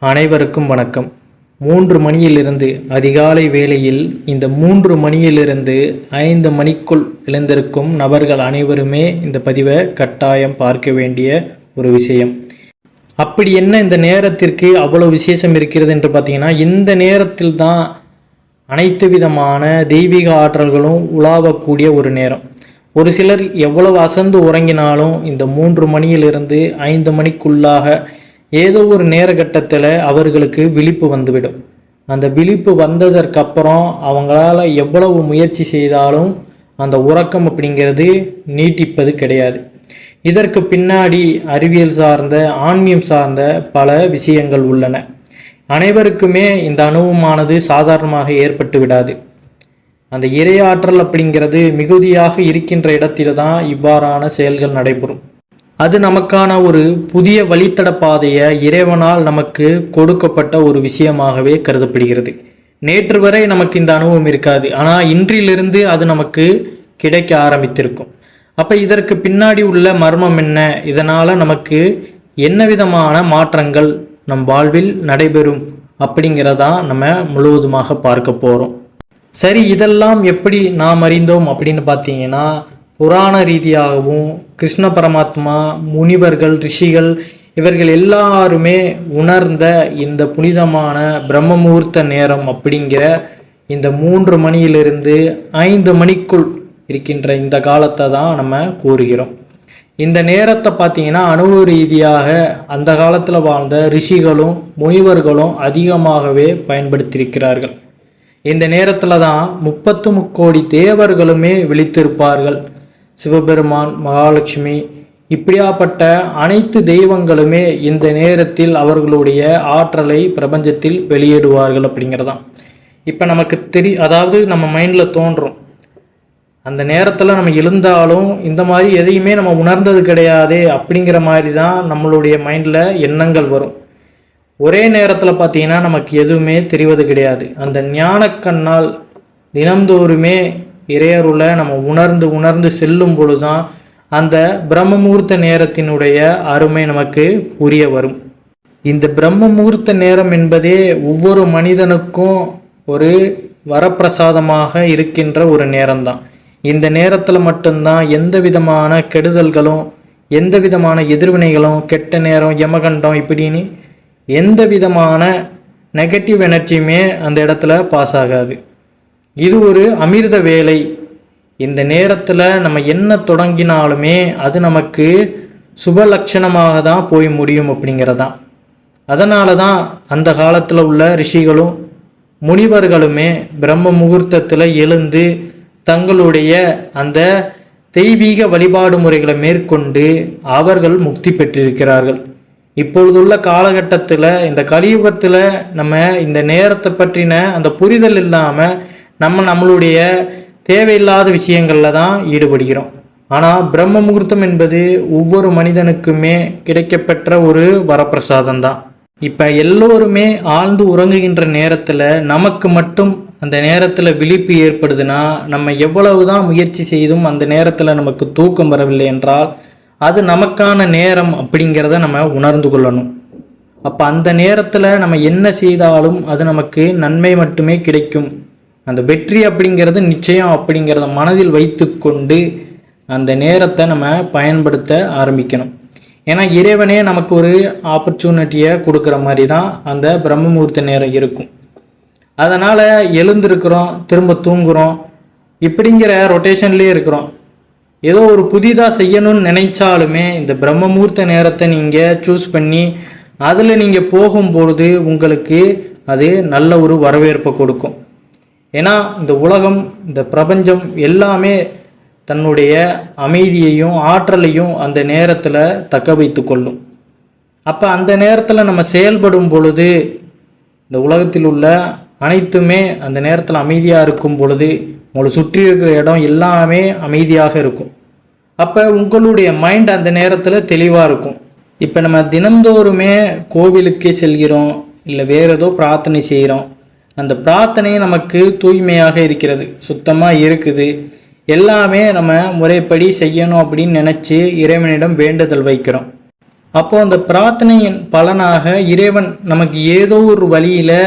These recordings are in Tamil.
அனைவருக்கும் வணக்கம். 3 மணியிலிருந்து அதிகாலை வேளையில் இந்த 3 மணியிலிருந்து 5 மணிக்குள் எழுந்திருக்கும் நபர்கள் அனைவருமே இந்த பதிவை கட்டாயம் பார்க்க வேண்டிய ஒரு விஷயம். அப்படி என்ன இந்த நேரத்திற்கு அவ்வளோ விசேஷம் இருக்கிறது என்று பார்த்தீங்கன்னா, இந்த நேரத்தில் தான் அனைத்து விதமான தெய்வீக ஆற்றல்களும் உலாவக்கூடிய ஒரு நேரம். ஒரு சிலர் எவ்வளவு அசந்து உறங்கினாலும் இந்த 3 மணியிலிருந்து 5 மணிக்குள்ளாக ஏதோ ஒரு நேரகட்டத்தில் அவர்களுக்கு விழிப்பு வந்துவிடும். அந்த விழிப்பு வந்ததற்கப்புறம் அவங்களால எவ்வளவு முயற்சி செய்தாலும் அந்த உறக்கம் அப்படிங்கிறது நீட்டிப்பது கிடையாது. இதற்கு பின்னாடி அறிவியல் சார்ந்த ஆன்மீகம் சார்ந்த பல விஷயங்கள் உள்ளன. அனைவருக்குமே இந்த அனுபவமானது சாதாரணமாக ஏற்பட்டு விடாது. அந்த இறையாற்றல் அப்படிங்கிறது மிகுதியாக இருக்கின்ற இடத்தில தான் இவ்வாறான செயல்கள் நடைபெறும். அது நமக்கான ஒரு புதிய வழித்தட பாதையை இறைவனால் நமக்கு கொடுக்கப்பட்ட ஒரு விஷயமாகவே கருதப்படுகிறது. நேற்று வரை நமக்கு இந்த அனுபவம் இருக்காது, ஆனால் இன்றிலிருந்து அது நமக்கு கிடைக்க ஆரம்பித்திருக்கும். அப்போ இதற்கு பின்னாடி உள்ள மர்மம் என்ன, இதனால் நமக்கு என்ன விதமான மாற்றங்கள் நம் வாழ்வில் நடைபெறும் அப்படிங்கிறதான் நம்ம முழுவதுமாக பார்க்க போகிறோம். சரி, இதெல்லாம் எப்படி நாம் அறிந்தோம் அப்படின்னு பார்த்தீங்கன்னா, புராண ரீதியாகவும் கிருஷ்ண பரமாத்மா, முனிவர்கள், ரிஷிகள் இவர்கள் எல்லாருமே உணர்ந்த இந்த புனிதமான பிரம்ம முகூர்த்த நேரம் அப்படிங்கிற இந்த 3 மணியிலிருந்து 5 மணிக்குள் இருக்கின்ற இந்த காலத்தை தான் நம்ம கூறுகிறோம். இந்த நேரத்தை பார்த்தீங்கன்னா அனுபவ ரீதியாக அந்த காலத்தில் வாழ்ந்த ரிஷிகளும் முனிவர்களும் அதிகமாகவே பயன்படுத்தியிருக்கிறார்கள். இந்த நேரத்தில் தான் 33 கோடி தேவர்களுமே விழித்திருப்பார்கள். சிவபெருமான், மகாலட்சுமி இப்படியாப்பட்ட அனைத்து தெய்வங்களுமே இந்த நேரத்தில் அவர்களுடைய ஆற்றலை பிரபஞ்சத்தில் வெளியிடுவார்கள் அப்படிங்கிறதான். இப்போ நமக்கு அதாவது நம்ம மைண்டில் தோன்றும், அந்த நேரத்தில் நம்ம எழுந்தாலும் இந்த மாதிரி எதையுமே நம்ம உணர்ந்தது கிடையாது அப்படிங்கிற மாதிரி தான் நம்மளுடைய மைண்டில் எண்ணங்கள் வரும். ஒரே நேரத்தில் பார்த்தீங்கன்னா நமக்கு எதுவுமே தெரிவது கிடையாது. அந்த ஞானக்கண்ணால் தினந்தோறுமே இறையருளை நம்ம உணர்ந்து செல்லும் பொழுதுதான் அந்த பிரம்ம முகூர்த்த நேரத்தினுடைய அருமை நமக்கு புரிய வரும். இந்த பிரம்ம முகூர்த்த நேரம் என்பதே ஒவ்வொரு மனிதனுக்கும் ஒரு வரப்பிரசாதமாக இருக்கின்ற ஒரு நேரம்தான். இந்த நேரத்தில் மட்டும்தான் எந்த விதமான கெடுதல்களும், எந்த விதமான எதிர்வினைகளும், கெட்ட நேரம், யமகண்டம் இப்படின்னு எந்த விதமான நெகட்டிவ் எனர்ஜியுமே அந்த இடத்துல பாஸ் ஆகாது. இது ஒரு அமிர்த வேலை. இந்த நேரத்தில் நம்ம என்ன தொடங்கினாலுமே அது நமக்கு சுப லட்சணமாக தான் போய் முடியும் அப்படிங்கிறதான். அதனால தான் அந்த காலத்தில் உள்ள ரிஷிகளும் முனிவர்களுமே பிரம்ம முகூர்த்தத்தில் எழுந்து தங்களுடைய அந்த தெய்வீக வழிபாடு முறைகளை மேற்கொண்டு அவர்கள் முக்தி பெற்றிருக்கிறார்கள். இப்பொழுதுள்ள காலகட்டத்தில் இந்த கலியுகத்தில் நம்ம இந்த நேரத்தை பற்றின அந்த புரிதல் இல்லாமல் நம்மளுடைய தேவையில்லாத விஷயங்களில் தான் ஈடுபடுகிறோம். ஆனால் பிரம்ம முகூர்த்தம் என்பது ஒவ்வொரு மனிதனுக்குமே கிடைக்கப்பெற்ற ஒரு வரப்பிரசாதம் தான். இப்போ எல்லோருமே ஆழ்ந்து உறங்குகின்ற நேரத்தில் நமக்கு மட்டும் அந்த நேரத்தில் விழிப்பு ஏற்படுதுன்னா, நம்ம எவ்வளவு தான் முயற்சி செய்தும் அந்த நேரத்தில் நமக்கு தூக்கம் வரவில்லை என்றால் அது நமக்கான நேரம் அப்படிங்கிறத நம்ம உணர்ந்து கொள்ளணும். அப்போ அந்த நேரத்தில் நம்ம என்ன செய்தாலும் அது நமக்கு நன்மை மட்டுமே கிடைக்கும். அந்த வெற்றி அப்படிங்கிறது நிச்சயம் அப்படிங்கிறத மனதில் வைத்து கொண்டு அந்த நேரத்தை நம்ம பயன்படுத்த ஆரம்பிக்கணும். ஏன்னா இறைவனே நமக்கு ஒரு ஆப்பர்ச்சுனிட்டியை கொடுக்குற மாதிரி தான் அந்த பிரம்ம முகூர்த்த நேரம் இருக்கும். அதனால் எழுந்திருக்கிறோம், திரும்ப தூங்குகிறோம், இப்படிங்கிற ரொட்டேஷன்லேயே இருக்கிறோம். ஏதோ ஒரு புதிதாக செய்யணும்னு நினைச்சாலுமே இந்த பிரம்ம முகூர்த்த நேரத்தை நீங்கள் சூஸ் பண்ணி அதில் நீங்கள் போகும்பொழுது உங்களுக்கு அது நல்ல ஒரு வரவேற்பை கொடுக்கும். ஏன்னா இந்த உலகம், இந்த பிரபஞ்சம் எல்லாமே தன்னுடைய அமைதியையும் ஆற்றலையும் அந்த நேரத்தில் தக்க வைத்து கொள்ளும். அப்போ அந்த நேரத்தில் நம்ம செயல்படும் பொழுது இந்த உலகத்தில் உள்ள அனைத்துமே அந்த நேரத்தில் அமைதியாக இருக்கும் பொழுது உங்களை சுற்றி இருக்கிற இடம் எல்லாமே அமைதியாக இருக்கும். அப்போ உங்களுடைய மைண்ட் அந்த நேரத்தில் தெளிவாக இருக்கும். இப்போ நம்ம தினந்தோறுமே கோவிலுக்கே செல்கிறோம், இல்லை வேறு ஏதோ பிரார்த்தனை செய்கிறோம். அந்த பிரார்த்தனை நமக்கு தூய்மையாக இருக்கிறது, சுத்தமாக இருக்குது, எல்லாமே நம்ம முறைப்படி செய்யணும் அப்படின்னு நினச்சி இறைவனிடம் வேண்டுதல் வைக்கிறோம். அப்போ அந்த பிரார்த்தனையின் பலனாக இறைவன் நமக்கு ஏதோ ஒரு வழியில்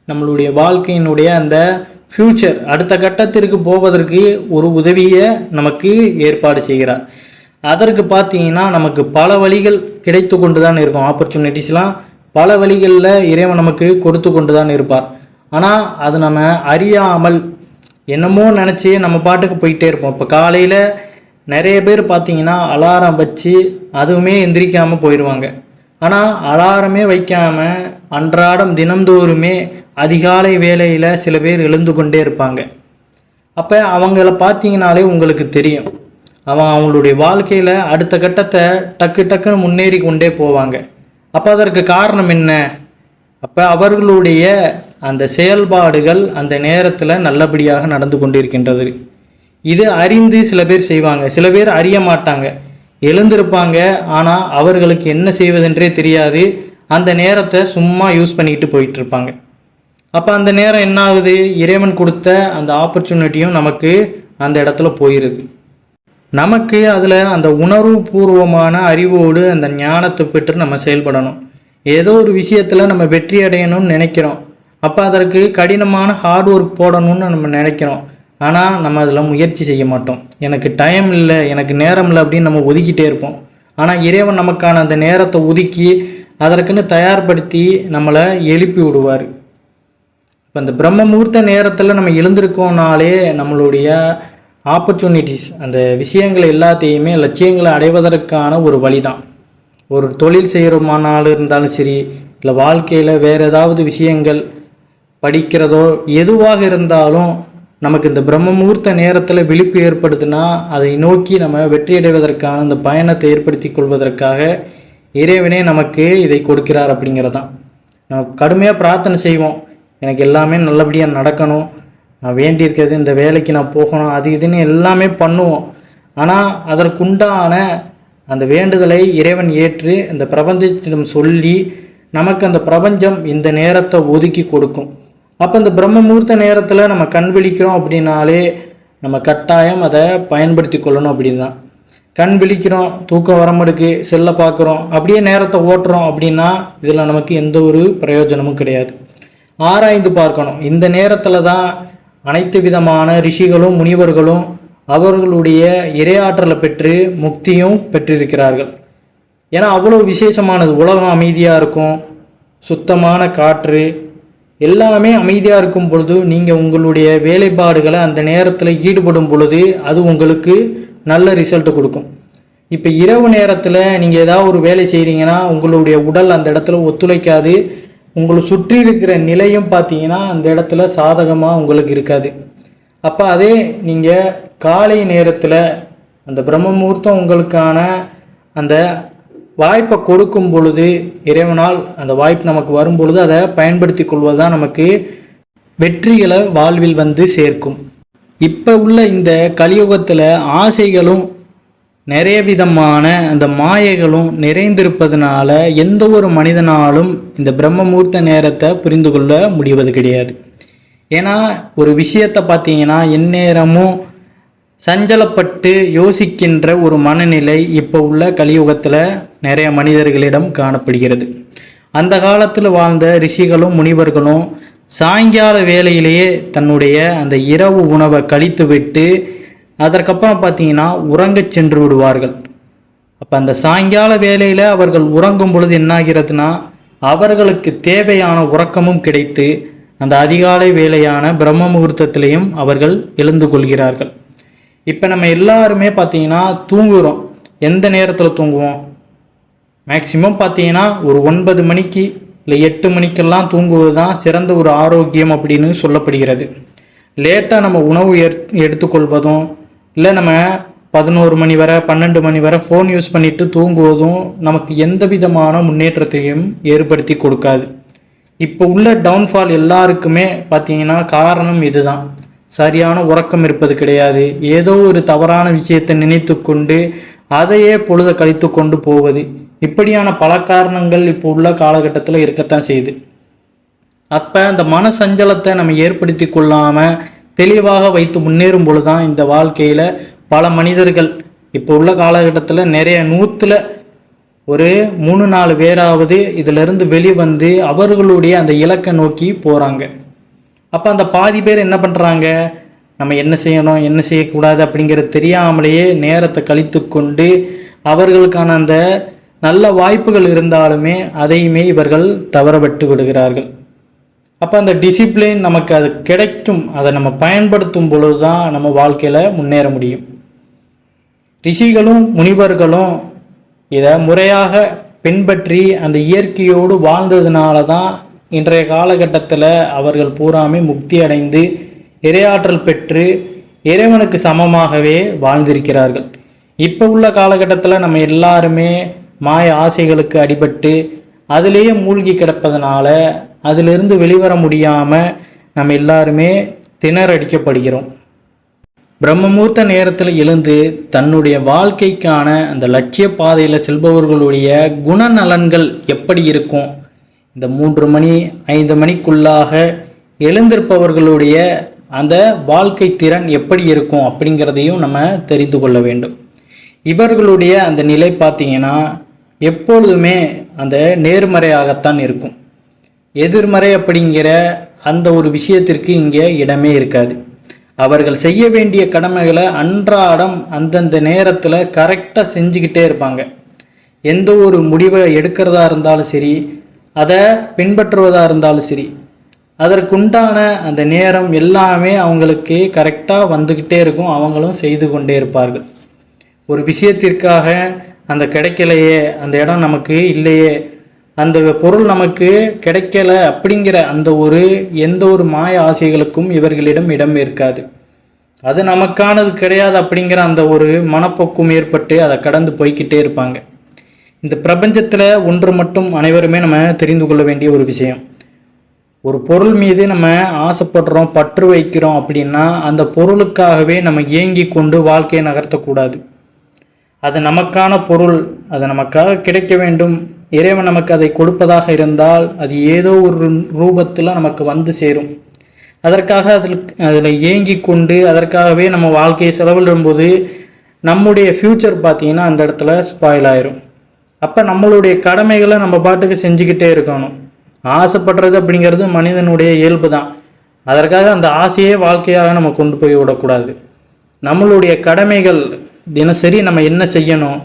நம்மளுடைய வாழ்க்கையினுடைய அந்த ஃப்யூச்சர் அடுத்த கட்டத்திற்கு போவதற்கு ஒரு உதவியை நமக்கு ஏற்பாடு செய்கிறார். அதற்கு பார்த்தீங்கன்னா நமக்கு பல வழிகள் கிடைத்து கொண்டு தான் இருக்கும். ஆப்பர்ச்சுனிட்டிஸ்லாம் பல வழிகளில் இறைவன் நமக்கு கொடுத்து கொண்டு தான் இருப்பார். ஆனால் அது நம்ம அறியாமல் என்னமோ நினச்சி நம்ம பாட்டுக்கு போயிட்டே இருப்போம். இப்போ காலையில் நிறைய பேர் பார்த்தீங்கன்னா அலாரம் வச்சு அதுவுமே எந்திரிக்காமல் போயிடுவாங்க. ஆனால் அலாரமே வைக்காமல் அன்றாடம் தினந்தோறுமே அதிகாலை வேளையில் சில பேர் எழுந்து கொண்டே இருப்பாங்க. அப்போ அவங்கள பார்த்தீங்கனாலே உங்களுக்கு தெரியும், அவங்களுடைய வாழ்க்கையில் அடுத்த கட்டத்தை டக்குன்னு முன்னேறி கொண்டே போவாங்க. அப்போ அதற்கு காரணம் என்ன? அப்போ அவர்களுடைய அந்த செயல்பாடுகள் அந்த நேரத்தில் நல்லபடியாக நடந்து கொண்டிருக்கின்றது. இது அறிந்து சில பேர் செய்வாங்க, சில பேர் அறிய மாட்டாங்க, எழுந்திருப்பாங்க, ஆனால் அவர்களுக்கு என்ன செய்வதென்றே தெரியாது. அந்த நேரத்தை சும்மா யூஸ் பண்ணிக்கிட்டு போயிட்டு இருப்பாங்க. அப்போ அந்த நேரம் என்ன ஆகுது? இறைவன் கொடுத்த அந்த ஆப்பர்ச்சுனிட்டியும் நமக்கு அந்த இடத்துல போயிடுது. நமக்கு அதில் அந்த உணர்வுபூர்வமான அறிவோடு அந்த ஞானத்தை பெற்று நம்ம செயல்படணும். ஏதோ ஒரு விஷயத்தில் நம்ம வெற்றி அடையணும்னு நினைக்கிறோம். அப்போ அதற்கு கடினமான ஹார்ட் ஒர்க் போடணும்னு நம்ம நினைக்கிறோம். ஆனால் நம்ம அதில் முயற்சி செய்ய மாட்டோம். எனக்கு டைம் இல்லை, எனக்கு நேரம் இல்லை அப்படின்னு நம்ம ஒதுக்கிட்டே இருப்போம். ஆனால் இறைவன் நமக்கான அந்த நேரத்தை ஒதுக்கி அதற்குன்னு தயார்படுத்தி நம்மளை எழுப்பி விடுவார். இப்போ இந்த பிரம்ம முகூர்த்த நேரத்தில் நம்ம எழுந்திருக்கோம்னாலே நம்மளுடைய ஆப்பர்ச்சுனிட்டிஸ், அந்த விஷயங்கள் எல்லாத்தையுமே லட்சியங்களை அடைவதற்கான ஒரு வழி தான். ஒரு தொழில் செய்கிறோமானாலும் இருந்தாலும் சரி, இல்லை வாழ்க்கையில் வேறு ஏதாவது விஷயங்கள் படிக்கிறதோ எதுவாக இருந்தாலும் நமக்கு இந்த பிரம்ம முகூர்த்த நேரத்தில் விழிப்பு ஏற்படுதுன்னா அதை நோக்கி நம்ம வெற்றியடைவதற்கான அந்த பயணத்தை ஏற்படுத்தி கொள்வதற்காக இறைவனே நமக்கு இதை கொடுக்கிறார் அப்படிங்கிறதான். நம்ம கடுமையாக பிரார்த்தனை செய்வோம், எனக்கு எல்லாமே நல்லபடியாக நடக்கணும், நான் வேண்டியிருக்கிறது இந்த வேலைக்கு நான் போகணும், அது இதுன்னு எல்லாமே பண்ணுவோம். ஆனால் அதற்குண்டான அந்த வேண்டுதலை இறைவன் ஏற்று அந்த பிரபஞ்சத்திடம் சொல்லி நமக்கு அந்த பிரபஞ்சம் இந்த நேரத்தை ஒதுக்கி கொடுக்கும். அப்போ இந்த பிரம்ம முகூர்த்த நேரத்தில் நம்ம கண் விழிக்கிறோம் அப்படின்னாலே நம்ம கட்டாயம் அதை பயன்படுத்தி கொள்ளணும். அப்படின்னு தான் கண் விழிக்கிறோம், தூக்கம் வரமாட்டுக்கு, செல்லை பார்க்குறோம், அப்படியே நேரத்தை ஓட்டுறோம் அப்படின்னா இதில் நமக்கு எந்த ஒரு பிரயோஜனமும் கிடையாது. ஆராய்ந்து பார்க்கணும். இந்த நேரத்தில் தான் அனைத்து விதமான ரிஷிகளும் முனிவர்களும் அவர்களுடைய இறையாற்றலை பெற்று முக்தியும் பெற்றிருக்கிறார்கள். ஏன்னா அவ்வளோ விசேஷமானது. உலகம் அமைதியாக இருக்கும், சுத்தமான காற்று, எல்லாமே அமைதியாக இருக்கும் பொழுது நீங்கள் உங்களுடைய வேலைப்பாடுகளை அந்த நேரத்தில் ஈடுபடும் பொழுது அது உங்களுக்கு நல்ல ரிசல்ட் கொடுக்கும். இப்போ இரவு நேரத்தில் நீங்கள் ஏதாவது ஒரு வேலை செய்கிறீங்கன்னா உங்களுடைய உடல் அந்த இடத்துல ஒத்துழைக்காது. உங்களை சுற்றி இருக்கிற நிலையும் பார்த்தீங்கன்னா அந்த இடத்துல சாதகமாக உங்களுக்கு இருக்காது. அப்போ அதே நீங்கள் காலை நேரத்தில் அந்த பிரம்ம முகூர்த்தம் உங்களுக்கான அந்த வாய்ப்பை கொடுக்கும் பொழுது, இறைவனால் அந்த வாய்ப்பு நமக்கு வரும் பொழுது அதை பயன்படுத்தி கொள்வது தான் நமக்கு வெற்றிகளை வாழ்வில் வந்து சேர்க்கும். இப்போ உள்ள இந்த கலியுகத்தில் ஆசைகளும் நிறைய விதமான அந்த மாயைகளும் நிறைந்திருப்பதனால எந்த ஒரு மனிதனாலும் இந்த பிரம்ம முகூர்த்த நேரத்தை புரிந்து கொள்ள முடிவது கிடையாது. ஏன்னா ஒரு விஷயத்தை பார்த்தீங்கன்னா எந்நேரமும் சஞ்சலப்பட்டு யோசிக்கின்ற ஒரு மனநிலை இப்போ உள்ள கலியுகத்தில் நிறைய மனிதர்களிடம் காணப்படுகிறது. அந்த காலத்தில் வாழ்ந்த ரிஷிகளும் முனிவர்களும் சாயங்கால வேளையிலேயே தன்னுடைய அந்த இரவு உணவை கழித்து விட்டு அதற்கப்புறம் பார்த்தீங்கன்னா உறங்கச் சென்று விடுவார்கள். அப்போ அந்த சாயங்கால வேளையில் அவர்கள் உறங்கும் பொழுது என்னாகிறதுனா அவர்களுக்கு தேவையான உறக்கமும் கிடைத்து அந்த அதிகாலை வேளையான பிரம்ம முகூர்த்தத்திலையும் அவர்கள் எழுந்து கொள்கிறார்கள். இப்போ நம்ம எல்லாருமே பார்த்தீங்கன்னா தூங்குகிறோம். எந்த நேரத்தில் தூங்குவோம்? மேக்சிமம் பார்த்தீங்கன்னா ஒரு 9 மணிக்கு இல்லை 8 மணிக்கெல்லாம் தூங்குவது தான் சிறந்த ஒரு ஆரோக்கியம் அப்படின்னு சொல்லப்படுகிறது. லேட்டாக நம்ம உணவு எடுத்துக்கொள்வதும் இல்லை நம்ம 11 மணி வரை 12 மணி வரை ஃபோன் யூஸ் பண்ணிட்டு தூங்குவதும் நமக்கு எந்த விதமான முன்னேற்றத்தையும் ஏற்படுத்தி கொடுக்காது. இப்போ உள்ள டவுன்ஃபால் எல்லாருக்குமே பார்த்தீங்கன்னா காரணம் இதுதான். சரியான உறக்கம் இருப்பது கிடையாது. ஏதோ ஒரு தவறான விஷயத்தை நினைத்து கொண்டு அதையே பொழுத கழித்து கொண்டு போவது, இப்படியான பல காரணங்கள் இப்போ உள்ள காலகட்டத்தில் இருக்கத்தான் செய்யுது. அப்போ அந்த மன சஞ்சலத்தை நம்ம ஏற்படுத்தி கொள்ளாமல் தெளிவாக வைத்து முன்னேறும் பொழுது தான் இந்த வாழ்க்கையில் பல மனிதர்கள் இப்போ உள்ள காலகட்டத்தில் நிறைய 100ல் ஒரு 3-4 பேராவது இதிலிருந்து வெளிவந்து அவர்களுடைய அந்த இலக்கை நோக்கி போகிறாங்க. அப்போ அந்த பாதி பேர் என்ன பண்ணுறாங்க, நம்ம என்ன செய்யணும் என்ன செய்யக்கூடாது அப்படிங்கிறது தெரியாமலேயே நேரத்தை கழித்து கொண்டு அவர்களுக்கான அந்த நல்ல வாய்ப்புகள் இருந்தாலுமே அதையுமே இவர்கள் தவறவிட்டு விடுகிறார்கள். அப்போ அந்த டிசிப்ளின் நமக்கு அது கிடைக்கும், அதை நம்ம பயன்படுத்தும் பொழுது தான் நம்ம வாழ்க்கையில் முன்னேற முடியும். ரிஷிகளும் முனிவர்களும் இதை முறையாக பின்பற்றி அந்த இயற்கையோடு வாழ்ந்ததுனால தான் இன்றைய காலகட்டத்தில் அவர்கள் பூராமே முக்தி அடைந்து இறையாற்றல் பெற்று இறைவனுக்கு சமமாகவே வாழ்ந்திருக்கிறார்கள். இப்போ உள்ள காலகட்டத்தில் நம்ம எல்லாருமே மாய ஆசைகளுக்கு அடிபட்டு அதிலேயே மூழ்கி கிடப்பதனால அதிலிருந்து வெளிவர முடியாமல் நம்ம எல்லாருமே திணறடிக்கப்படுகிறோம். பிரம்மமுகூர்த்த நேரத்தில் எழுந்து தன்னுடைய வாழ்க்கைக்கான அந்த லட்சிய பாதையில் செல்பவர்களுடைய குணநலன்கள் எப்படி இருக்கும், இந்த 3 மணி 5 மணிக்குள்ளாக எழுந்திருப்பவர்களுடைய அந்த வாழ்க்கை திறன் எப்படி இருக்கும் அப்படிங்கிறதையும் நம்ம தெரிந்து கொள்ள வேண்டும். இவர்களுடைய அந்த நிலை பார்த்தீங்கன்னா எப்பொழுதுமே அந்த நேர்மறையாகத்தான் இருக்கும். எதிர்மறை அப்படிங்கிற அந்த ஒரு விஷயத்திற்கு இங்கே இடமே இருக்காது. அவர்கள் செய்ய வேண்டிய கடமைகளை அன்றாடம் அந்தந்த நேரத்தில் கரெக்டாக செஞ்சுக்கிட்டே இருப்பாங்க. எந்த ஒரு முடிவை எடுக்கிறதா இருந்தாலும் சரி, அதை பின்பற்றுவதாக இருந்தாலும் சரி, அதற்குண்டான அந்த நேரம் எல்லாமே அவங்களுக்கு கரெக்டாக வந்துக்கிட்டே இருக்கும். அவங்களும் செய்து கொண்டே இருப்பார்கள். ஒரு விஷயத்திற்காக அந்த கிடைக்கலையே, அந்த இடம் நமக்கு இல்லையே, அந்த பொருள் நமக்கு கிடைக்கல அப்படிங்கிற அந்த எந்த ஒரு மாய ஆசைகளுக்கும் இவர்களிடம் இடம் இருக்காது. அது நமக்கானது கிடையாது அப்படிங்கிற அந்த ஒரு மனப்போக்கம் ஏற்பட்டு அதை கடந்து போய்கிட்டே இருப்பாங்க. இந்த பிரபஞ்சத்தில் ஒன்று மட்டும் அனைவருமே நம்ம தெரிந்து கொள்ள வேண்டிய ஒரு விஷயம், ஒரு பொருள் மீது நம்ம ஆசைப்படுறோம் பற்று வைக்கிறோம் அப்படின்னா அந்த பொருளுக்காகவே நம்ம ஏங்கி கொண்டு வாழ்க்கையை நகர்த்தக்கூடாது. அது நமக்கான பொருள், அது நமக்காக கிடைக்க வேண்டும், இறைவன் நமக்கு அதை கொடுப்பதாக இருந்தால் அது ஏதோ ஒரு ரூபத்தில் நமக்கு வந்து சேரும். அதற்காக அதில் ஏங்கி கொண்டு அதற்காகவே நம்ம வாழ்க்கையை செலவிடும்போது நம்முடைய ஃப்யூச்சர் பார்த்திங்கன்னா அந்த இடத்துல ஸ்பாயில் ஆயிரும். அப்போ நம்மளுடைய கடமைகளை நம்ம பாட்டுக்கு செஞ்சுக்கிட்டே இருக்கணும். ஆசைப்படுறது அப்படிங்கிறது மனிதனுடைய இயல்பு தான். அதற்காக அந்த ஆசையே வாழ்க்கையாக நம்ம கொண்டு போய் விடக்கூடாது. நம்மளுடைய கடமைகள் தினசரி நம்ம என்ன செய்யணும்,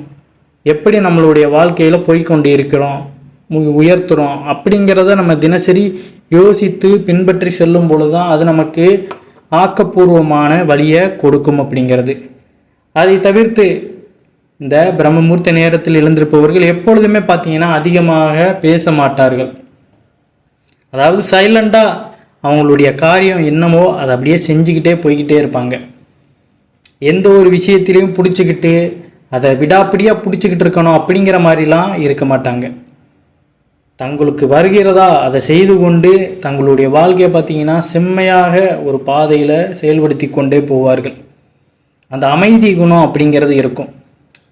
எப்படி நம்மளுடைய வாழ்க்கையில் போய்கொண்டு இருக்கிறோம், உயர்த்துகிறோம் அப்படிங்கிறத நம்ம தினசரி யோசித்து பின்பற்றி செல்லும் பொழுது தான் அது நமக்கு ஆக்கப்பூர்வமான வழியை கொடுக்கும் அப்படிங்கிறது. அதை தவிர்த்து இந்த பிரம்மமுகூர்த்த நேரத்தில் எழுந்திருப்பவர்கள் எப்பொழுதுமே பார்த்தீங்கன்னா அதிகமாக பேச மாட்டார்கள். அதாவது சைலண்டாக அவங்களுடைய காரியம் என்னமோ அதை அப்படியே செஞ்சுக்கிட்டே போய்கிட்டே இருப்பாங்க. எந்த ஒரு விஷயத்திலையும் பிடிச்சிக்கிட்டு அதை விடாப்பிடியாக பிடிச்சிக்கிட்டு இருக்கணும் அப்படிங்கிற மாதிரிலாம் இருக்க மாட்டாங்க. தங்களுக்கு வருகிறதா அதை செய்து கொண்டு தங்களுடைய வாழ்க்கையை பார்த்திங்கன்னா செம்மையாக ஒரு பாதையில் செயல்படுத்தி கொண்டே போவார்கள். அந்த அமைதி குணம் அப்படிங்கிறது இருக்கும்.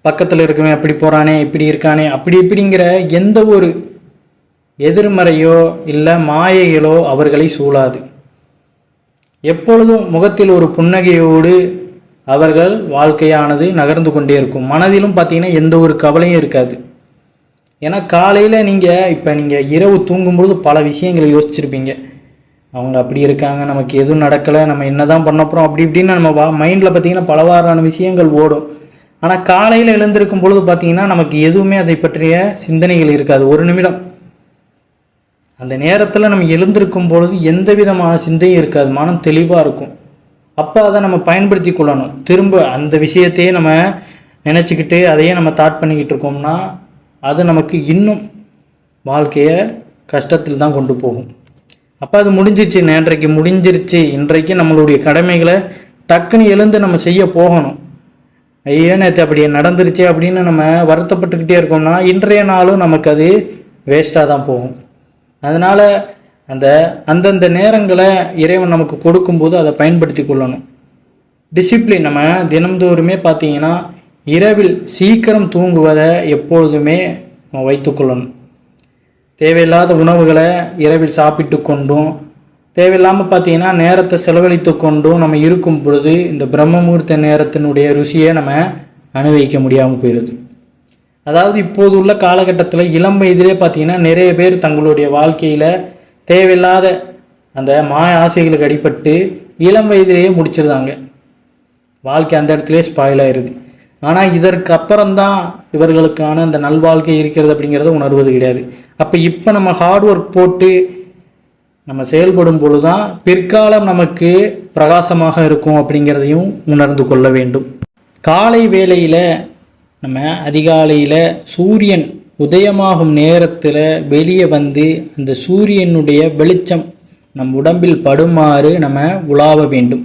பக்கத்தில் இருக்கவே அப்படி போகிறானே இப்படி இருக்கானே அப்படி இப்படிங்கிற எந்த ஒரு எதிர்மறையோ இல்லை மாயைகளோ அவர்களை சூழாது. எப்பொழுதும் முகத்தில் ஒரு புன்னகையோடு அவர்கள் வாழ்க்கையானது நகர்ந்து கொண்டே இருக்கும். மனதிலும் பார்த்திங்கன்னா எந்த ஒரு கவலையும் இருக்காது. ஏன்னா காலையில் நீங்கள் இரவு தூங்கும்போது பல விஷயங்களை யோசிச்சிருப்பீங்க. அவங்க அப்படி இருக்காங்க, நமக்கு எதுவும் நடக்கலை, நம்ம என்ன தான் பண்ண போகிறோம் அப்படி இப்படின்னு நம்ம மைண்டில் பார்த்திங்கன்னா பலவாறான விஷயங்கள் ஓடும். ஆனால் காலையில் எழுந்திருக்கும் பொழுது பார்த்திங்கன்னா நமக்கு எதுவுமே அதை பற்றிய சிந்தனைகள் இருக்காது. ஒரு நிமிடம் அந்த நேரத்தில் நம்ம எழுந்திருக்கும் பொழுது எந்த விதமான சிந்தையும் இருக்காது, மனம் தெளிவாக இருக்கும். அப்போ அதை நம்ம பயன்படுத்தி கொள்ளணும். திரும்ப அந்த விஷயத்தையே நம்ம நினச்சிக்கிட்டு அதையே நம்ம தாட் பண்ணிக்கிட்டு இருக்கோம்னா அது நமக்கு இன்னும் வாழ்க்கையை கஷ்டத்தில் தான் கொண்டு போகும். அப்போ அது முடிஞ்சிச்சு, நேற்றைக்கு முடிஞ்சிருச்சு, இன்றைக்கு நம்மளுடைய கடமைகளை டக்குன்னு எழுந்து நம்ம செய்ய போகணும். ஐயோ நேற்று அப்படியே நடந்துருச்சு அப்படின்னு நம்ம வருத்தப்பட்டுக்கிட்டே இருக்கோம்னா இன்றைய நாளும் நமக்கு அது வேஸ்ட்டாக தான் போகும். அதனால் அந்தந்த நேரங்களை இறைவன் நமக்கு கொடுக்கும்போது அதை பயன்படுத்தி கொள்ளணும். டிசிப்ளின் நம்ம தினம்தோறுமே பார்த்திங்கன்னா இரவில் சீக்கிரம் தூங்குவதை எப்பொழுதுமே வைத்துக்கொள்ளணும். தேவையில்லாத உணவுகளை இரவில் சாப்பிட்டு கொண்டும் தேவையில்லாமல் பார்த்திங்கன்னா நேரத்தை செலவழித்து கொண்டும் நம்ம இருக்கும் பொழுது இந்த பிரம்மமுகூர்த்த நேரத்தினுடைய ருசியை நம்ம அனுபவிக்க முடியாமல் போயிடுது. அதாவது இப்போது உள்ள காலகட்டத்தில் இளம் வயதிலே பார்த்திங்கன்னா நிறைய பேர் தங்களுடைய வாழ்க்கையில் தேவையில்லாத அந்த மாய ஆசைகளுக்கு அடிபட்டு இளம் வயதிலேயே முடிச்சிருந்தாங்க. வாழ்க்கை அந்த இடத்துலேயே ஸ்பாயில் ஆயிடுது. ஆனால் இதற்கு அப்புறம்தான் இவர்களுக்கான அந்த நல்வாழ்க்கை இருக்கிறது அப்படிங்கிறத உணர்வது கிடையாது. இப்போ நம்ம ஹார்ட் ஒர்க் போட்டு நம்ம செயல்படும் பொழுது தான் பிற்காலம் நமக்கு பிரகாசமாக இருக்கும் அப்படிங்கிறதையும் உணர்ந்து கொள்ள வேண்டும். காலை வேளையில் நம்ம அதிகாலையில் சூரியன் உதயமாகும் நேரத்தில் வெளியே வந்து அந்த சூரியனுடைய வெளிச்சம் நம் உடம்பில் படுமாறு நம்ம உலாவ வேண்டும்.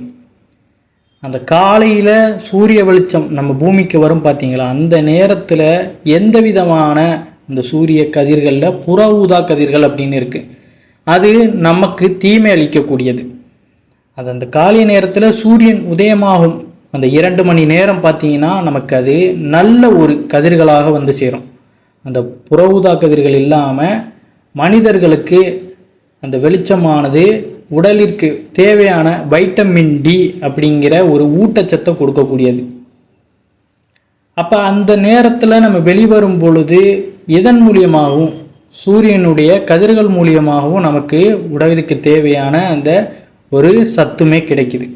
அந்த காலையில் சூரிய வெளிச்சம் நம்ம பூமிக்கு வரும் பார்த்தீங்களா, அந்த நேரத்தில் எந்த விதமான அந்த சூரிய கதிர்களில் புற ஊதா கதிர்கள் அப்படின்னு இருக்குது. அது நமக்கு தீமை அளிக்கக்கூடியது. அது அந்த காலை நேரத்தில் சூரியன் உதயமாகும் அந்த 2 மணி நேரம் பார்த்தீங்கன்னா நமக்கு அது நல்ல ஒரு கதிர்களாக வந்து சேரும். அந்த புற ஊதா கதிர்கள் இல்லாமல் மனிதர்களுக்கு அந்த வெளிச்சமானது உடலிற்கு தேவையான வைட்டமின் டி அப்படிங்கிற ஒரு ஊட்டச்சத்தை கொடுக்கக்கூடியது. அப்போ அந்த நேரத்தில் நம்ம வெளிவரும் பொழுது இதன் மூலியமாகவும் சூரியனுடைய கதிர்கள் மூலியமாகவும் நமக்கு உடலுக்கு தேவையான அந்த ஒரு சத்துமே கிடைக்குது.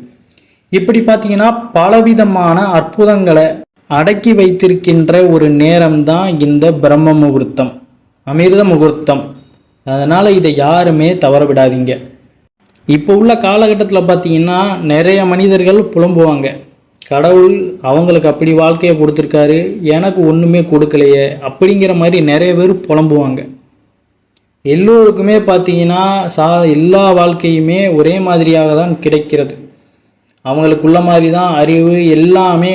இப்படி பார்த்தீங்கன்னா பலவிதமான அற்புதங்களை அடக்கி வைத்திருக்கின்ற ஒரு நேரம்தான் இந்த பிரம்ம முகூர்த்தம், அமிர்த முகூர்த்தம். அதனால் இதை யாருமே தவற விடாதீங்க. இப்போ உள்ள காலகட்டத்தில் பார்த்தீங்கன்னா நிறைய மனிதர்கள் புலம்புவாங்க, கடவுள் அவங்களுக்கு அப்படி வாழ்க்கையை கொடுத்துருக்காரு, எனக்கு ஒன்றுமே கொடுக்கலையே அப்படிங்கிற மாதிரி நிறைய பேர் புலம்புவாங்க. எல்லோருக்குமே பார்த்தீங்கன்னா எல்லா வாழ்க்கையுமே ஒரே மாதிரியாக தான் கிடைக்கிறது. அவங்களுக்குள்ள மாதிரி தான் அறிவு எல்லாமே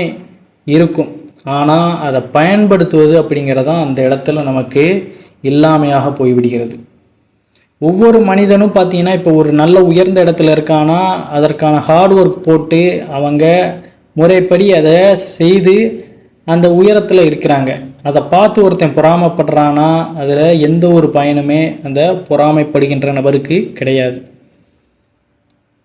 இருக்கும். ஆனால் அதை பயன்படுத்துவது அப்படிங்கிறதான் அந்த இடத்துல நமக்கு இல்லாமையாக போய்விடுகிறது. ஒவ்வொரு மனிதனும் பார்த்தீங்கன்னா இப்போ ஒரு நல்ல உயர்ந்த இடத்துல இருக்கானா அதற்கான ஹார்ட் ஒர்க் போட்டு அவங்க முறைப்படி அதை செய்து அந்த உயரத்தில் இருக்கிறாங்க. அதை பார்த்து ஒருத்தன் பொறாமைப்படுறானா அதில் எந்த ஒரு பயனுமே அந்த பொறாமைப்படுகின்ற நபருக்கு கிடையாது.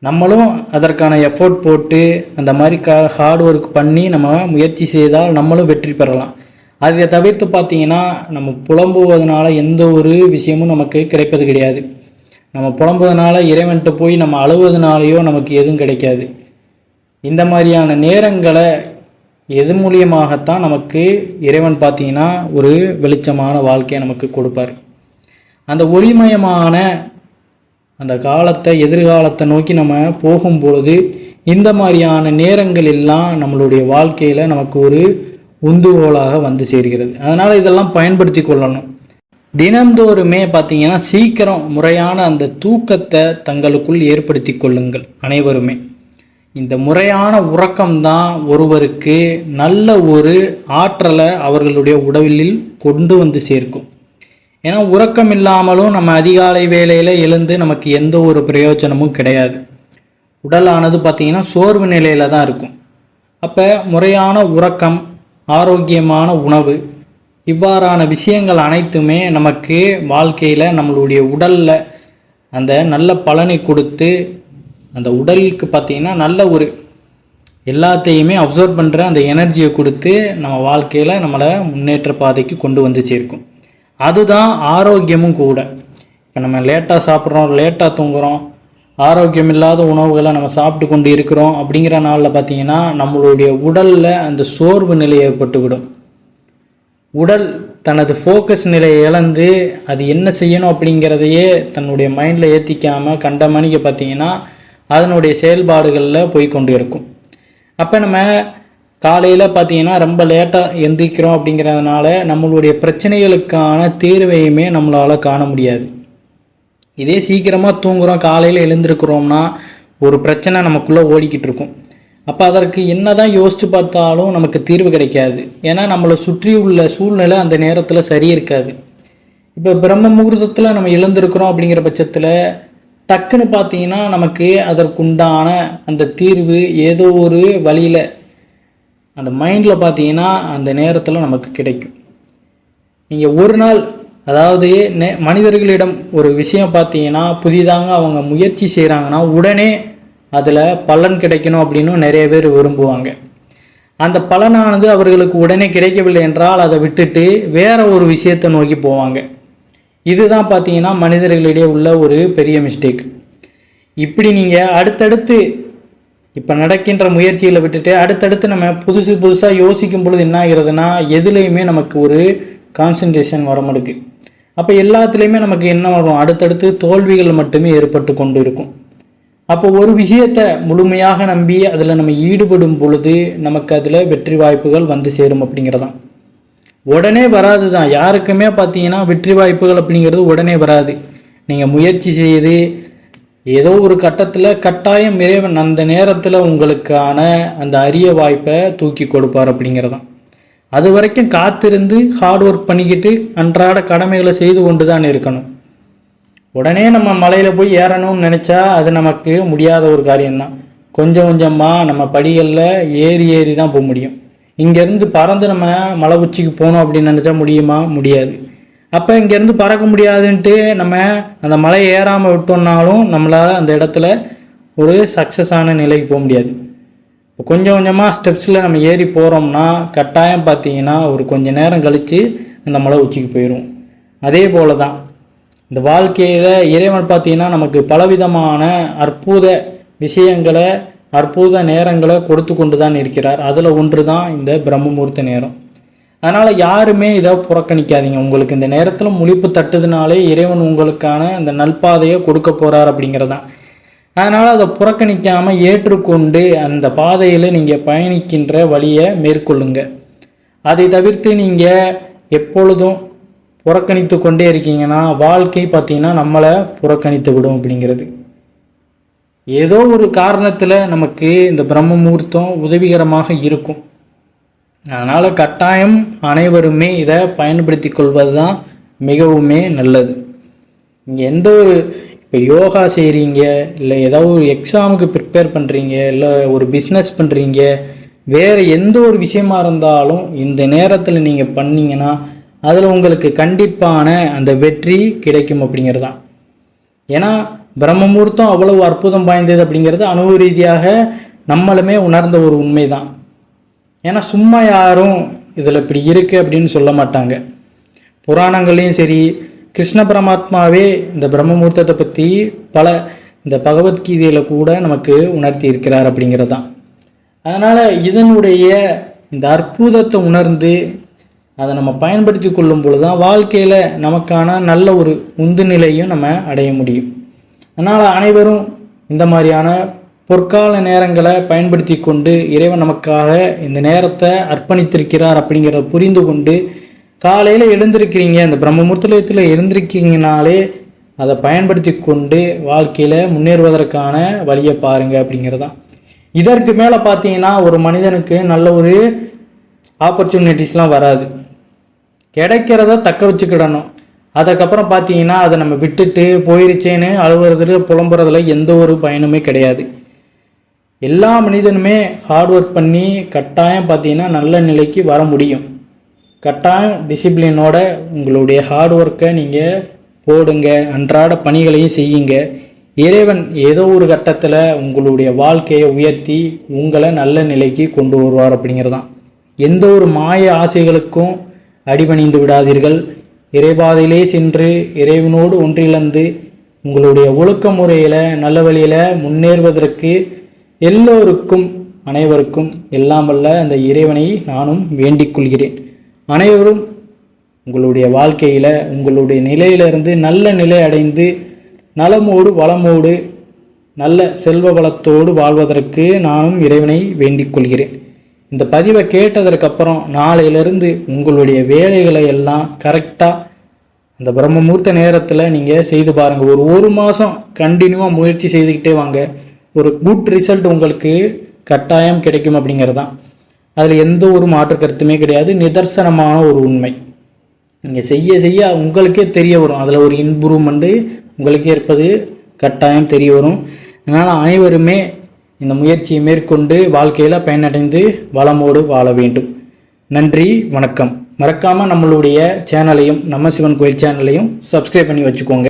நம்மளும் அதற்கான எஃபோர்ட் போட்டு அந்த மாதிரி ஹார்ட் ஒர்க் பண்ணி நம்ம முயற்சி செய்தால் நம்மளும் வெற்றி பெறலாம். அதை தவிர்த்து பார்த்தீங்கன்னா நம்ம புலம்புவதனால எந்த ஒரு விஷயமும் நமக்கு கிடைப்பது கிடையாது. நம்ம புலம்புவதனால இறைவன்கிட்ட போய் நம்ம அழுவதனாலேயோ நமக்கு எதுவும் கிடைக்காது. இந்த மாதிரியான நேரங்களை எது மூலியமாகத்தான் நமக்கு இறைவன் பார்த்தீங்கன்னா ஒரு வெளிச்சமான வாழ்க்கையை நமக்கு கொடுப்பார். அந்த ஒளிமயமான அந்த காலத்தை எதிர்காலத்தை நோக்கி நம்ம போகும்பொழுது இந்த மாதிரியான நேரங்கள் எல்லாம் நம்மளுடைய வாழ்க்கையில் நமக்கு ஒரு உந்துகோலாக வந்து சேர்கிறது. அதனால் இதெல்லாம் பயன்படுத்தி கொள்ளணும். தினந்தோறுமே பார்த்தீங்கன்னா சீக்கிரம் முறையான அந்த தூக்கத்தை தங்களுக்குள் ஏற்படுத்தி கொள்ளுங்கள். அனைவருமே இந்த முறையான உறக்கம்தான் ஒருவருக்கு நல்ல ஒரு ஆற்றலை அவர்களுடைய உடலில் கொண்டு வந்து சேர்க்கும். ஏன்னா உறக்கம் இல்லாமலும் நம்ம அதிகாலை வேளையில் எழுந்து நமக்கு எந்த ஒரு பிரயோஜனமும் கிடையாது. உடலானது பார்த்திங்கன்னா சோர்வு நிலையில் தான் இருக்கும். அப்போ முறையான உறக்கம், ஆரோக்கியமான உணவு, இவ்வாறான விஷயங்கள் அனைத்துமே நமக்கு வாழ்க்கையில் நம்மளுடைய உடலில் அந்த நல்ல பலனை கொடுத்து அந்த உடலுக்கு பார்த்திங்கன்னா நல்ல ஒரு எல்லாத்தையுமே அப்சர்வ் பண்ணுற அந்த எனர்ஜியை கொடுத்து நம்ம வாழ்க்கையில் நம்மளை முன்னேற்ற பாதைக்கு கொண்டு வந்து சேர்க்கும். அதுதான் ஆரோக்கியமும் கூட. இப்போ நம்ம லேட்டாக சாப்பிட்றோம், லேட்டாக தூங்குகிறோம், ஆரோக்கியம் இல்லாத உணவுகளை நம்ம சாப்பிட்டு கொண்டு இருக்கிறோம் அப்படிங்கிற நாளில் பார்த்திங்கன்னா நம்மளுடைய உடலில் அந்த சோர்வு நிலை ஏற்பட்டுவிடும். உடல் தனது ஃபோக்கஸ் நிலையை இழந்து அது என்ன செய்யணும் அப்படிங்கிறதையே தன்னுடைய மைண்டில் ஏற்றிக்காமல் கண்ட மணிக்கு பார்த்திங்கன்னா அதனுடைய செயல்பாடுகளில் போய்கொண்டு இருக்கும். அப்போ நம்ம காலையில் பார்த்திங்கன்னா ரொம்ப லேட்டாக எந்திரிக்கிறோம் அப்படிங்கிறதுனால நம்மளுடைய பிரச்சனைகளுக்கான தீர்வையுமே நம்மளால் காண முடியாது. இதே சீக்கிரமாக தூங்குகிறோம், காலையில் எழுந்திருக்கிறோம்னா ஒரு பிரச்சனை நமக்குள்ளே ஓடிக்கிட்டு இருக்கும். அப்போ அதற்கு என்ன தான் யோசித்து பார்த்தாலும் நமக்கு தீர்வு கிடைக்காது. ஏன்னா நம்மளை சுற்றி உள்ள சூழ்நிலை அந்த நேரத்தில் சரி இருக்காது. இப்போ பிரம்ம முகூர்த்தத்தில் நம்ம எழுந்திருக்கிறோம் அப்படிங்கிற பட்சத்தில் டக்குன்னு பார்த்தீங்கன்னா நமக்கு அதற்குண்டான அந்த தீர்வு ஏதோ ஒரு வழியில் அந்த மைண்டில் பார்த்தீங்கன்னா அந்த நேரத்தில் நமக்கு கிடைக்கும். நீங்கள் ஒரு நாள் அதாவது மனிதர்களிடம் ஒரு விஷயம் பார்த்தீங்கன்னா புதிதாக அவங்க முயற்சி செய்கிறாங்கன்னா உடனே அதில் பலன் கிடைக்கணும் அப்படின்னு நிறைய பேர் விரும்புவாங்க. அந்த பலனானது அவர்களுக்கு உடனே கிடைக்கவில்லை என்றால் அதை விட்டுட்டு வேற ஒரு விஷயத்தை நோக்கி போவாங்க. இதுதான் பார்த்தீங்கன்னா மனிதர்களிடையே உள்ள ஒரு பெரிய மிஸ்டேக். இப்படி நீங்கள் அடுத்தடுத்து இப்போ நடக்கின்ற முயற்சிகளை விட்டுட்டு அடுத்தடுத்து நம்ம புதுசாக யோசிக்கும் பொழுது என்ன ஆகிறதுனா எதுலேயுமே நமக்கு ஒரு கான்சன்ட்ரேஷன் வர மாட்டுக்கு. அப்போ எல்லாத்துலேயுமே நமக்கு என்ன வரும், அடுத்தடுத்து தோல்விகள் மட்டுமே ஏற்பட்டு கொண்டு இருக்கும். அப்போ ஒரு விஷயத்தை முழுமையாக நம்பி அதில் நம்ம ஈடுபடும் பொழுது நமக்கு அதில் வெற்றி வாய்ப்புகள் வந்து சேரும் அப்படிங்கிறதான். உடனே வராது தான், யாருக்குமே பார்த்தீங்கன்னா வெற்றி வாய்ப்புகள் அப்படிங்கிறது உடனே வராது. நீங்கள் முயற்சி செய்து ஏதோ ஒரு கட்டத்தில் கட்டாயம் இறைவன் அந்த நேரத்தில் உங்களுக்கான அந்த அரிய வாய்ப்பை தூக்கி கொடுப்பார் அப்படிங்கிறதான். அது வரைக்கும் காத்திருந்து ஹார்ட் ஒர்க் பண்ணிக்கிட்டு அன்றாட கடமைகளை செய்து கொண்டு தான் இருக்கணும். உடனே நம்ம மலையில் போய் ஏறணும்னு நினச்சா அது நமக்கு முடியாத ஒரு காரியம்தான். கொஞ்சம் கொஞ்சமாக நம்ம படிகளில் ஏறி தான் போக முடியும். இங்கேருந்து பறந்து நம்ம மலை உச்சிக்கு போகணும் அப்படின்னு நினச்சா முடியுமா? முடியாது. அப்போ இங்கேருந்து பறக்க முடியாதுன்ட்டு நம்ம அந்த மலையை ஏறாமல் விட்டோம்னாலும் நம்மளால் அந்த இடத்துல ஒரு சக்ஸஸான நிலைக்கு போக முடியாது. இப்போ கொஞ்சம் கொஞ்சமாக ஸ்டெப்ஸில் நம்ம ஏறி போகிறோம்னா கட்டாயம் பார்த்தீங்கன்னா ஒரு கொஞ்சம் நேரம் கழித்து அந்த மலை உச்சிக்கு போயிடும். அதே போல தான் இந்த வாழ்க்கையில் இறைவன் பார்த்தீங்கன்னா நமக்கு பலவிதமான அற்புத விஷயங்களை அற்புத நேரங்களை கொடுத்து கொண்டு தான் இருக்கிறார். அதில் ஒன்று தான் இந்த பிரம்ம முகூர்த்த நேரம். அதனால் யாருமே இதை புறக்கணிக்காதீங்க. உங்களுக்கு இந்த நேரத்தில் முழிப்பு தட்டுதுனாலே இறைவன் உங்களுக்கான அந்த நல்பாதையை கொடுக்க போகிறார் அப்படிங்கிறதான். அதனால் அதை புறக்கணிக்காமல் ஏற்றுக்கொண்டு அந்த பாதையில் நீங்கள் பயணிக்கின்ற வழியை மேற்கொள்ளுங்க. அதை தவிர்த்து நீங்கள் எப்பொழுதும் புறக்கணித்து கொண்டே இருக்கீங்கன்னா வாழ்க்கை பார்த்தீங்கன்னா நம்மளை புறக்கணித்து விடும் அப்படிங்கிறது. ஏதோ ஒரு காரணத்தில் நமக்கு இந்த பிரம்ம முகூர்த்தம் உதவிகரமாக இருக்கும். அதனால் கட்டாயம் அனைவருமே இதை பயன்படுத்தி கொள்வது தான் மிகவுமே நல்லது. நீங்கள் எந்த ஒரு இப்போ யோகா செய்கிறீங்க, இல்லை ஏதாவது ஒரு எக்ஸாமுக்கு ப்ரிப்பேர் பண்ணுறீங்க, இல்லை ஒரு பிஸ்னஸ் பண்ணுறீங்க, வேறு எந்த ஒரு விஷயமா இருந்தாலும் இந்த நேரத்தில் நீங்கள் பண்ணிங்கன்னா அதில் உங்களுக்கு கண்டிப்பான அந்த வெற்றி கிடைக்கும் அப்படிங்கிறது தான். ஏன்னா பிரம்ம முகூர்த்தம் அவ்வளவு அற்புதம் வாய்ந்தது அப்படிங்கிறது அனுபவ ரீதியாக நம்மளுமே உணர்ந்த ஒரு உண்மை தான். ஏன்னா சும்மா யாரும் இதில் இப்படி இருக்குது அப்படின்னு சொல்ல மாட்டாங்க. புராணங்கள்லேயும் சரி, கிருஷ்ண பரமாத்மாவே இந்த பிரம்ம முகூர்த்தத்தை பற்றி பல இந்த பகவத்கீதையில் கூட நமக்கு உணர்த்தி இருக்கிறார் அப்படிங்கிறது தான். அதனால் இதனுடைய இந்த அற்புதத்தை உணர்ந்து அதை நம்ம பயன்படுத்தி கொள்ளும் பொழுது தான் வாழ்க்கையில் நமக்கான நல்ல ஒரு உந்து நிலையும் நம்ம அடைய முடியும். அதனால் அனைவரும் இந்த மாதிரியான பொற்கால நேரங்களை பயன்படுத்தி கொண்டு இறைவன் நமக்காக இந்த நேரத்தை அர்ப்பணித்திருக்கிறார் அப்படிங்கிறத புரிந்து கொண்டு காலையில் எழுந்திருக்கிறீங்க, இந்த பிரம்ம முகூர்த்தத்தில் எழுந்திருக்கீங்கனாலே அதை பயன்படுத்தி கொண்டு வாழ்க்கையில் முன்னேறுவதற்கான வழியை பாருங்கள் அப்படிங்கிறதான். இதற்கு மேலே பார்த்தீங்கன்னா ஒரு மனிதனுக்கு நல்ல ஒரு ஆப்பர்ச்சுனிட்டிஸ்லாம் வராது. கிடைக்கிறத தக்க வச்சுக்கிடணும். அதுக்கப்புறம் பார்த்தீங்கன்னா அதை நம்ம விட்டுட்டு போயிருச்சேன்னு அழுவுறதுல புலம்புறதுல எந்த ஒரு பயனுமே கிடையாது. எல்லா மனிதனுமே ஹார்ட் ஒர்க் பண்ணி கட்டாயம் பார்த்தீங்கன்னா நல்ல நிலைக்கு வர முடியும். கட்டாயம் டிசிப்ளினோட உங்களுடைய ஹார்ட் ஒர்க்கை நீங்கள் போடுங்க, அன்றாட பணிகளையும் செய்யுங்க. இறைவன் ஏதோ ஒரு கட்டத்தில் உங்களுடைய வாழ்க்கையை உயர்த்தி உங்களை நல்ல நிலைக்கு கொண்டு வருவார் அப்படிங்கிறதான். எந்த ஒரு மாய ஆசைகளுக்கும் அடிபணிந்து விடாதீர்கள். இறைபாதையிலே சென்று இறைவனோடு ஒன்றிழந்து உங்களுடைய ஒழுக்க முறையில் நல்ல வழியில் முன்னேறுவதற்கு எல்லோருக்கும் அனைவருக்கும் எல்லாம் வல்ல அந்த இறைவனை நானும் வேண்டிக் கொள்கிறேன். அனைவரும் உங்களுடைய வாழ்க்கையில் உங்களுடைய நிலையிலிருந்து நல்ல நிலை அடைந்து நலமோடு வளமோடு நல்ல செல்வ வளத்தோடு வாழ்வதற்கு நானும் இறைவனை வேண்டிக் கொள்கிறேன். இந்த பதிவை கேட்டதற்கப்புறம் நாளையிலிருந்து உங்களுடைய வேலைகளை எல்லாம் கரெக்டாக அந்த பிரம்ம முகூர்த்த நேரத்தில் நீங்கள் செய்து பாருங்கள். ஒரு மாதம் கண்டினியூவாக முயற்சி செய்துக்கிட்டே வாங்க. ஒரு குட் ரிசல்ட் உங்களுக்கு கட்டாயம் கிடைக்கும் அப்படிங்கிறது தான். அதில் எந்த ஒரு மாற்று கருத்துமே கிடையாது. நிதர்சனமான ஒரு உண்மை. நீங்கள் செய்ய செய்ய உங்களுக்கே தெரிய வரும். அதில் ஒரு இம்ப்ரூவ்மெண்ட்டு உங்களுக்கே இருப்பது கட்டாயம் தெரிய வரும். அதனால் அனைவருமே இந்த முயற்சியை மேற்கொண்டு வாழ்க்கையில் பயனடைந்து வளமோடு வாழ வேண்டும். நன்றி, வணக்கம். மறக்காமல் நம்மளுடைய சேனலையும் நம்ம சிவன் கோயில் சேனலையும் சப்ஸ்கிரைப் பண்ணி வச்சுக்கோங்க.